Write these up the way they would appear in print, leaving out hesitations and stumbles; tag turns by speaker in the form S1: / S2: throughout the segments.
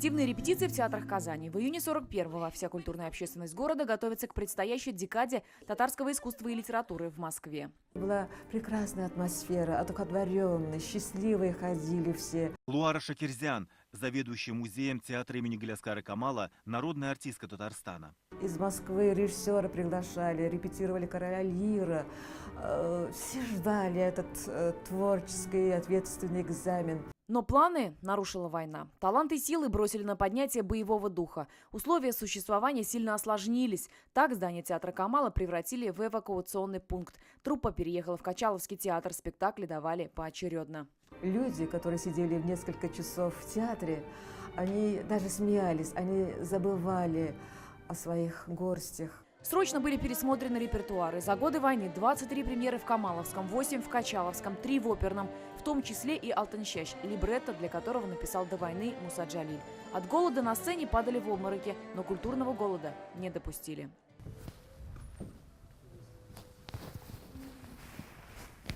S1: Активные репетиции в театрах Казани. В июне 41-го вся культурная общественность города готовится к предстоящей декаде татарского искусства и литературы в Москве.
S2: Была прекрасная атмосфера, одухотворенная, счастливые ходили все.
S3: Луара Шакирзян, заведующая музеем театра имени Галяскара Камала, народная артистка Татарстана.
S2: Из Москвы режиссера приглашали, репетировали «Короля Лира». Все ждали этот творческий и ответственный экзамен.
S1: Но планы нарушила война. Таланты и силы бросили на поднятие боевого духа. Условия существования сильно осложнились. Так здание театра Камала превратили в эвакуационный пункт. Труппа переехала в Качаловский театр. Спектакли давали поочередно.
S2: Люди, которые сидели в несколько часов в театре, они даже смеялись, они забывали о своих горстях.
S1: Срочно были пересмотрены репертуары. За годы войны 23 премьеры в Камаловском, 8 в Качаловском, 3 в оперном, в том числе и «Алтыншаш», либретто, для которого написал до войны Муса Джалиль. От голода на сцене падали в обмороки, но культурного голода не допустили.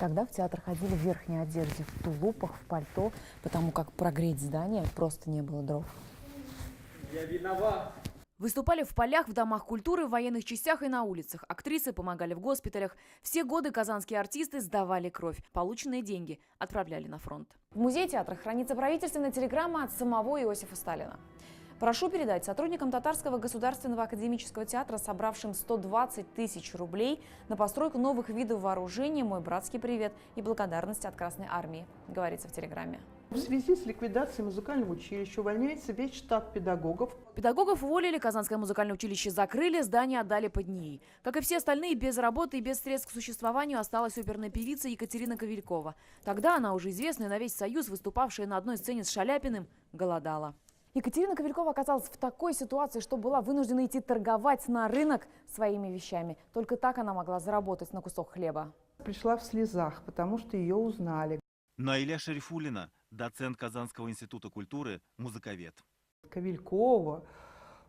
S1: Тогда в театр ходили в верхней одежде, в тулупах, в пальто, потому как прогреть здание просто не было дров.
S4: Я виноват.
S1: Выступали в полях, в домах культуры, в военных частях и на улицах. Актрисы помогали в госпиталях. Все годы казанские артисты сдавали кровь. Полученные деньги отправляли на фронт. В музее театра хранится правительственная телеграмма от самого Иосифа Сталина. Прошу передать сотрудникам Татарского государственного академического театра, собравшим 120 тысяч рублей на постройку новых видов вооружения, мой братский привет и благодарность от Красной армии, говорится в телеграмме.
S5: В связи с ликвидацией музыкального училища увольняется весь штат педагогов.
S1: Педагогов уволили, Казанское музыкальное училище закрыли, здание отдали под НИИ. Как и все остальные, без работы и без средств к существованию осталась оперная певица Екатерина Ковелькова. Тогда она, уже известная на весь Союз, выступавшая на одной сцене с Шаляпиным, голодала. Екатерина Ковелькова оказалась в такой ситуации, что была вынуждена идти торговать на рынок своими вещами. Только так она могла заработать на кусок хлеба.
S5: Пришла в слезах, потому что ее узнали.
S3: Наиля Шарифуллина, доцент Казанского института культуры, музыковед.
S5: Ковелькова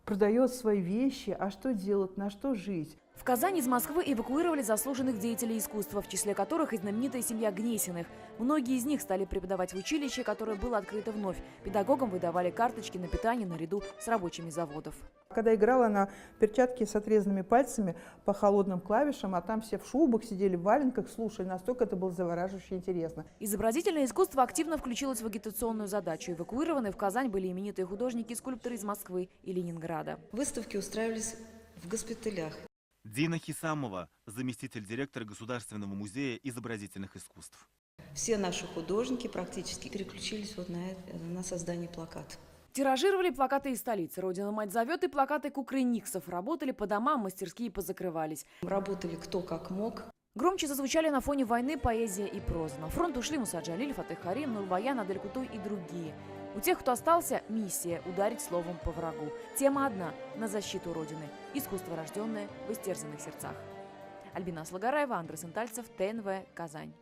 S5: продает свои вещи, а что делать, на что жить?
S1: В Казань из Москвы эвакуировали заслуженных деятелей искусства, в числе которых и знаменитая семья Гнесиных. Многие из них стали преподавать в училище, которое было открыто вновь. Педагогам выдавали карточки на питание наряду с рабочими заводов.
S5: Когда играла на перчатке с отрезанными пальцами по холодным клавишам, а там все в шубах сидели, в валенках, слушали, настолько это было завораживающе интересно.
S1: Изобразительное искусство активно включилось в агитационную задачу. Эвакуированы в Казань были именитые художники и скульпторы из Москвы и Ленинграда.
S6: Выставки устраивались в госпиталях.
S3: Дина Хисамова, заместитель директора Государственного музея изобразительных искусств.
S6: Все наши художники практически переключились вот на создание плакатов.
S1: Тиражировали плакаты из столицы. «Родина мать зовет» и плакаты кукрыниксов. Работали по домам, мастерские позакрывались.
S6: Работали кто как мог.
S1: Громче зазвучали на фоне войны поэзия и проза. На фронт ушли Муса Джалиль, Фатех Карим, Нурбаян, Адель Кутой и другие. У тех, кто остался, миссия – ударить словом по врагу. Тема одна – на защиту Родины. Искусство, рожденное в истерзанных сердцах. Альбина Аслагараева, Андрей Сентальцев, ТНВ, Казань.